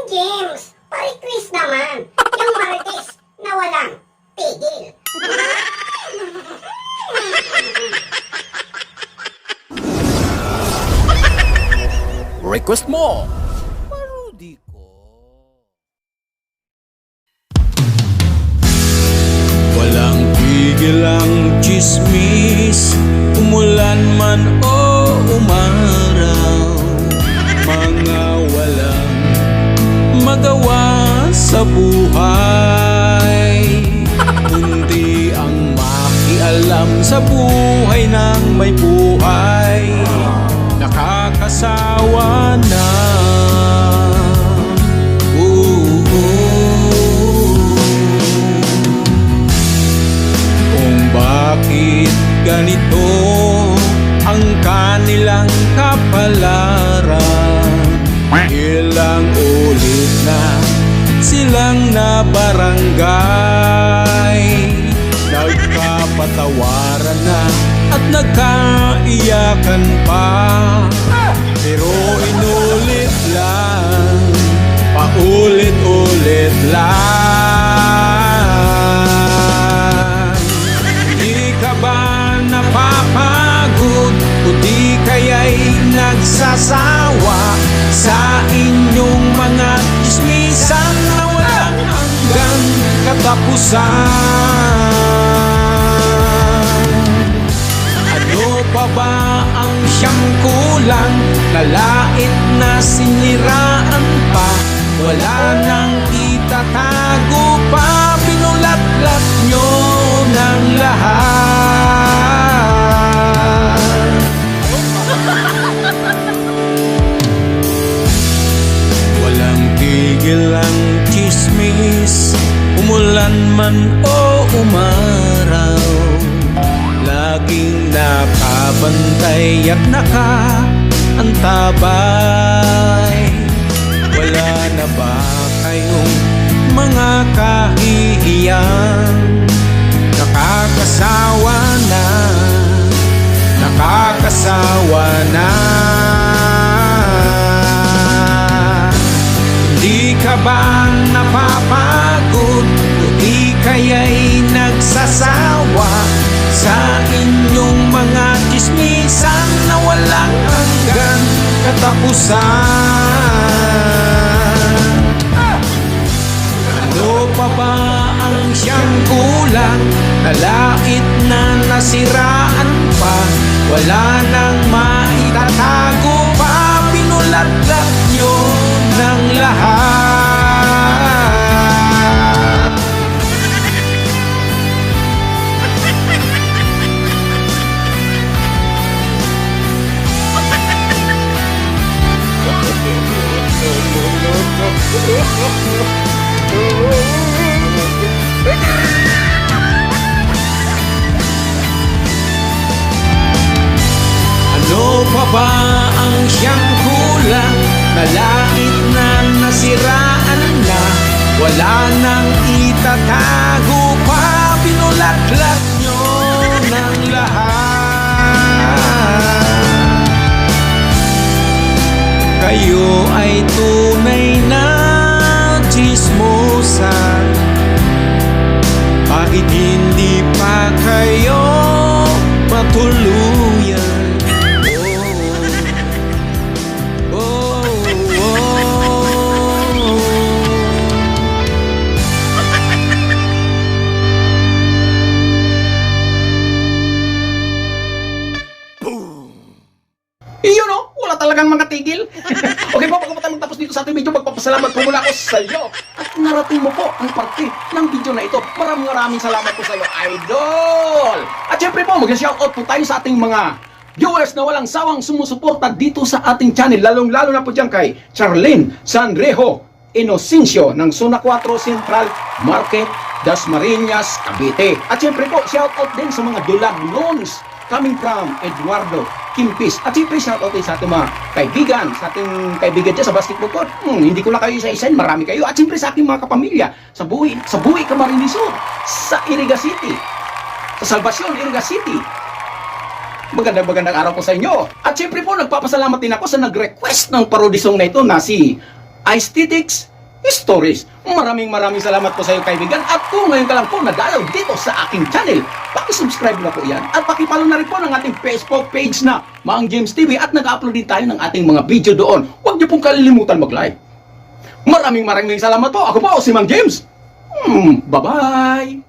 James, pa-request naman. Yung Marites na walang tigil. Request mo! Parody ko. Walang tigil ang chismis, umulan man o umaraw. Mga walang magawa sa buhay, kundi ang makialam sa buhay ng may buhay. Nakakasawa na. Kung bakit ganito ang kanilang kapalaran, ilang ulit na silang nabarangay, nagkapatawaran na at nagkaiyakan pa, pero inulit lang, paulit-ulit lang. Di ka ba napapagod o di kaya'y nagsasawa sa inyong mga chismisan na walang hanggang katapusan? Ano pa ba ang siyang kulang? Nalait na siniraan pa, wala nang itatago pa, pinulat-lat nyo ng lahat. Walang tigil ang chismis, umulan man o umaraw, laging nakabantay at nakaantabay. Wala na ba kayong mga kahihiyan? Nakakasawa na, nakakasawa na. Di ka ba napapagod o di kaya'y nagsasawa sa inyong mga chismisan na walang hanggan katapusan? Ano pa ba ang siyang kulang? Nalait na nasiraan pa, wala nang maitatago pa, pinulat-lat nyo ng lahat. Ano pa ba ang siyang kulang? Nalait na nasiraan na, wala nang itatago pa, pinulat-lat nyo ng lahat. Kayo ay tunay na chismosan, kahit hindi pa kayo matuluyan. Iyon o, wala talagang mga tigil. Okay po, bago tayo magtapos dito sa ating video, magpapasalamat po muna ako sa iyo. At narating mo po ang parte ng video na ito. Maraming salamat po sa iyo, idol. At syempre po, mag-shoutout po tayo sa ating mga viewers na walang sawang sumusuporta dito sa ating channel. Lalong-lalo na po dyan kay Charlene Sanrejo Inocencio ng Zona 4 Central Market, Dasmariñas, Cavite. At syempre po, shoutout din sa mga dulag loans coming from Eduardo Kimpis. At siyempre, shoutout sa ating mga kaibigan, sa ating kaibigan dyan sa basketball court. Hindi ko na kayo isa-isain, marami kayo. At siyempre sa aking mga kapamilya, sa Buhi Camarines Sur, sa Iriga City, sa Salvacion, Iriga City. Magandang araw po sa inyo. At siyempre po, nagpapasalamat din ako sa nag-request ng parody song na ito na si Aesthetics stories. Maraming salamat po sa iyo, kaibigan. At kung ngayon ka lang po nadalaw dito sa aking channel, paki-subscribe na po yan. At paki-follow na rin po ng ating Facebook page na Mang James TV at nag-upload din tayo ng ating mga video doon. Huwag niyo pong kalilimutan mag-like. Maraming salamat po. Ako po si Mang James. Bye-bye.